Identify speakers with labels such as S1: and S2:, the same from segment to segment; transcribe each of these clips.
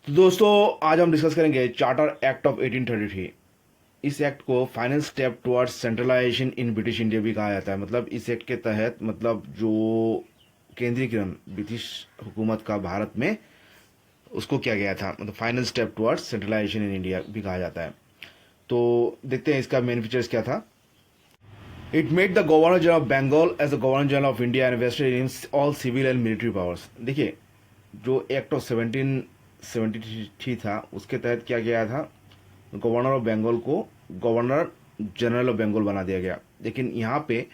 S1: तो दोस्तों आज हम डिस्कस करेंगे चार्टर एक्ट ऑफ 1833। इस एक्ट को final step towards centralisation in British India भी कहा जाता है। मतलब इस एक्ट के तहत मतलब जो केंद्रीकरण ब्रिटिश हुकूमत का भारत में उसको किया गया था, मतलब final step towards centralisation in India भी कहा जाता है। तो देखते हैं इसका मेन फीचर्स क्या था। It made the governor general of Bengal as the governor general of India and vested in all civil and military powers. देखिए, जो एक्ट ऑफ 1773 था उसके तहत क्या गया था, गवर्नर ऑफ बंगाल को गवर्नर जनरल ऑफ बंगाल बना दिया गया। लेकिन यहाँ पे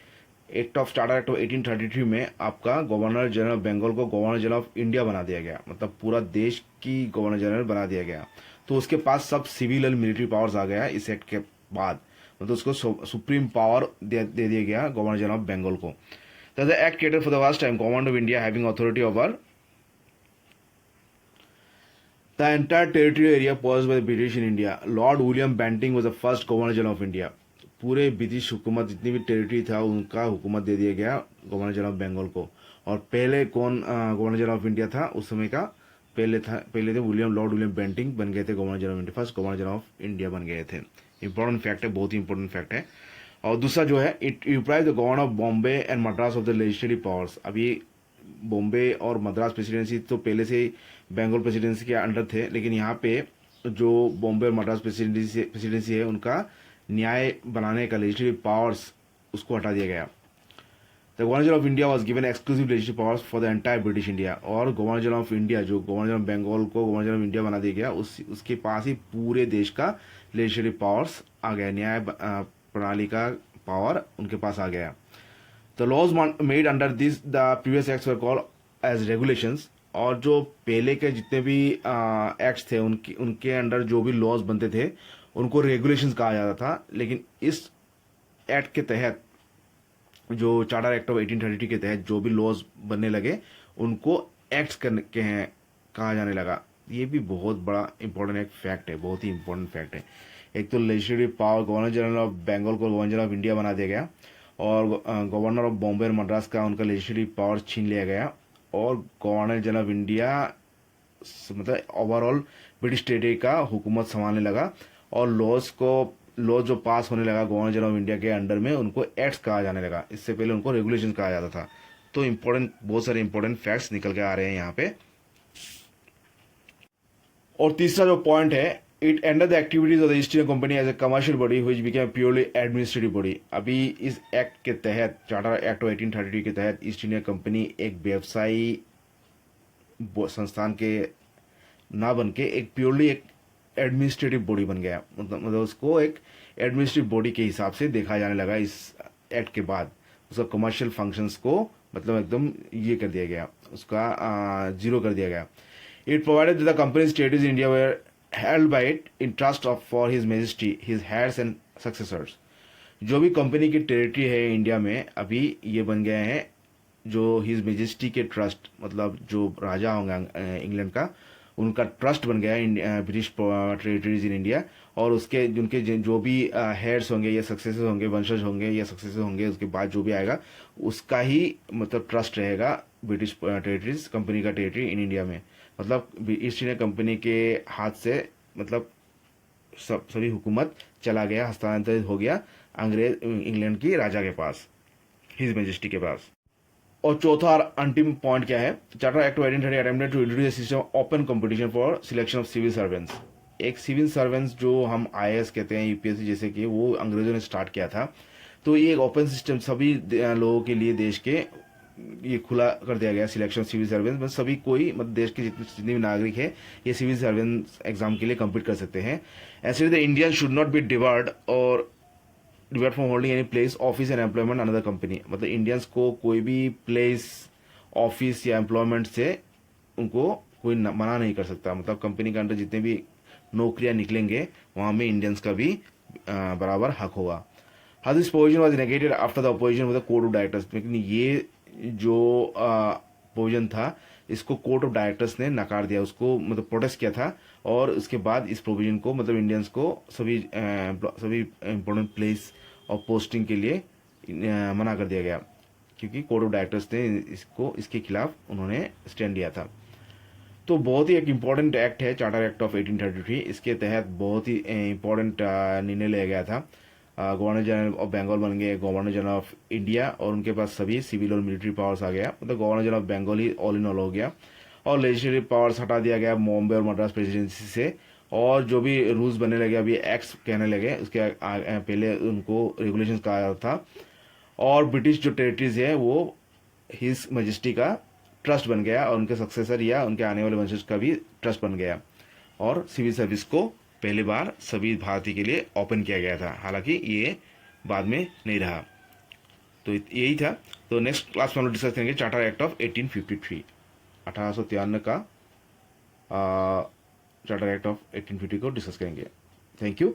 S1: act of charter act of 1833 में आपका गवर्नर जनरल ऑफ बंगाल को गवर्नर जनरल ऑफ इंडिया बना दिया गया, मतलब पूरा देश की गवर्नर जनरल बना दिया गया। तो उसके पास सब सिविल और मिलिट्री पावर्स आ गया इस एक्ट के बाद, मतलब उसको सुप्रीम पावर दे दिया गया गवर्नर जनरल ऑफ बंगाल को। The act created for the first time government of India having authority over the entire territorial area possessed by the British in India. Lord William Banting was the first Governor General of India. पूरे British हुकूमत जितनी भी territory था उनका हुकूमत दे दिया गया governor general of Bengal को। और पहले कौन गवर्नर जनरल ऑफ इंडिया था उस समय का, पहले थे लॉर्ड विलियम बेंटिंग बन गए थे governor general of India, first governor general of India बन गए थे। इंपॉर्टेंट फैक्ट है, बहुत ही इंपॉर्टेंट फैक्ट है। और दूसरा जो है, it reprise the governor of Bombay and Madras of the legislative powers. अभी बॉम्बे और मद्रास प्रेसिडेंसी तो पहले से ही बंगाल प्रेसिडेंसी के अंडर थे, लेकिन यहाँ पे जो बॉम्बे और मद्रास प्रेसिडेंसी है उनका न्याय बनाने का लेजिस्लेटिव पावर्स उसको हटा दिया गया। The governor general of India was given exclusive legislative powers for the entire British India. और गवर्नर जनरल ऑफ इंडिया, जो गवर्नर जनरल बंगाल को गवर्नर जनरल ऑफ इंडिया बना दिया गया, उसके पास ही पूरे देश का लेजिस्लेटिव पावर्स आ गया, न्याय प्रणाली का पावर उनके पास आ गया। The laws made under this the previous acts were called as regulations. और जो पहले के जितने भी एक्ट्स थे उनके अंडर जो भी लॉज बनते थे उनको रेगुलेशंस कहा जाता था। लेकिन इस एक्ट के तहत, जो चार्टर एक्ट ऑफ 1833 के तहत जो भी लॉज बनने लगे उनको एक्ट्स कहा जाने लगा। ये भी बहुत बड़ा इंपॉर्टेंट एक फैक्ट है, बहुत ही इंपॉर्टेंट फैक्ट है। एक तो legislative power governor general of Bengal को गवर्नर जनरल ऑफ इंडिया बना दिया गया, और गवर्नर ऑफ बॉम्बे और मद्रास का उनका लेजिस्लेटिव पावर छीन लिया गया, और गवर्नर जनरल ऑफ इंडिया मतलब ओवरऑल ब्रिटिश टेरिटरी का हुकूमत संभालने लगा। और लॉज जो पास होने लगा गवर्नर जनरल ऑफ इंडिया के अंडर में उनको एक्ट्स कहा जाने लगा, इससे पहले उनको रेगुलेशन कहा जाता था। तो बहुत सारे इंपॉर्टेंट फैक्ट्स निकल के आ रहे हैं यहाँ पे। और तीसरा जो पॉइंट है, it ended the activities of the East India company as a commercial body which became purely administrative body. अभी इस एक्ट के तहत, चार्टर एक्ट ऑफ 1833 के तहत, ईस्ट इंडिया कंपनी एक व्यवसायी संस्थान के ना बन के एक प्योरली एक एडमिनिस्ट्रेटिव बॉडी बन गया। मतलब उसको एक एडमिनिस्ट्रेटिव बॉडी के हिसाब से देखा जाने लगा इस एक्ट के बाद। उसका कमर्शियल फंक्शंस को मतलब एकदम ये कर दिया गया, उसका जीरो कर दिया गया। It provided the company's territories in India were held by it in trust of for his majesty his heirs and successors। जो भी कंपनी की टेरिटरी है इंडिया में अभी ये बन गए हैं जो हिज मेजेस्टी के ट्रस्ट, मतलब जो राजा होंगे इंग्लैंड का उनका ट्रस्ट बन गया है ब्रिटिश टेरिटरीज इन इंडिया। और उसके जिनके जो भी हेयर्स होंगे या सक्सेसर्स होंगे, वंशज होंगे या सक्सेसर होंगे, उसके बाद जो भी आएगा उसका ही मतलब ट्रस्ट रहेगा ब्रिटिश टेरिटरीज कंपनी का टेरिटरी इन इंडिया में। मतलब ईस्ट इंडिया कंपनी के हाथ से मतलब सभी हुकूमत चला गया, हस्तांतरित हो गया अंग्रेज इंग्लैंड की राजा के पास, हिज मेजेस्टी के पास। और चौथा और अंतिम पॉइंट क्या है, charter act of 1830 attempted to introduce system of open competition for selection of civil servants. एक सिविल सर्वेंट्स जो हम आईएएस कहते हैं, यूपीएससी जैसे कि, वो अंग्रेजों ने स्टार्ट किया था। तो ये एक ओपन सिस्टम सभी लोगों के लिए देश के ये खुला कर दिया गया, सिलेक्शन सिविल सर्वेंट, मतलब सभी कोई, मतलब देश के जितने भी नागरिक है ये सिविल सर्वेंट एग्जाम के लिए कम्पीट कर सकते हैं। ऐसे the Indian should not be debarred from holding any place office and employment another company. मतलब इंडियंस को कोई भी प्लेस, ऑफिस या एम्प्लॉयमेंट से उनको कोई मना नहीं कर सकता। मतलब कंपनी के अंदर जितने भी नौकरियां निकलेंगे वहां में इंडियंस का भी बराबर हक होगा। How this provision was negated after the opposition with the code of directors. लेकिन ये जो प्रोविजन था इसको कोर्ट ऑफ डायरेक्टर्स ने नकार दिया, उसको मतलब प्रोटेस्ट किया था। और उसके बाद इस प्रोविजन को मतलब इंडियंस को सभी इंपॉर्टेंट प्लेस और पोस्टिंग के लिए मना कर दिया गया, क्योंकि कोर्ट ऑफ डायरेक्टर्स ने इसके खिलाफ उन्होंने स्टैंड लिया था। तो बहुत ही एक इम्पॉर्टेंट एक्ट है चार्टर एक्ट ऑफ 1833। इसके तहत बहुत ही इम्पोर्टेंट निर्णय लिया गया था। गवर्नर जनरल ऑफ बंगाल बन गए गवर्नर जनरल ऑफ इंडिया, और उनके पास सभी सिविल और मिलिट्री पावर्स आ गया, मतलब गवर्नर जनरल ऑफ बंगाल ही ऑल इन ऑल हो गया। और लेजिस्लेटिव पावर्स हटा दिया गया बॉम्बे और मद्रास प्रेसिडेंसी से, और जो भी रूल्स बनने लगे, अभी एक्ट्स कहने लगे, उसके पहले उनको रेगुलेशंस कहा जाता था। और ब्रिटिश जो टेरिटरीज है वो हिज मजेस्टी का ट्रस्ट बन गया, और उनके सक्सेसर या उनके आने वाले वंशज का भी ट्रस्ट बन गया। और सिविल सर्विस को पहली बार सभी भारतीय के लिए ओपन किया गया था, हालांकि ये बाद में नहीं रहा। तो यही था। तो नेक्स्ट क्लास में हम लोग डिस्कस करेंगे चार्टर एक्ट ऑफ 1853, 1853 का चार्टर एक्ट ऑफ 1850 को डिस्कस करेंगे। Thank you.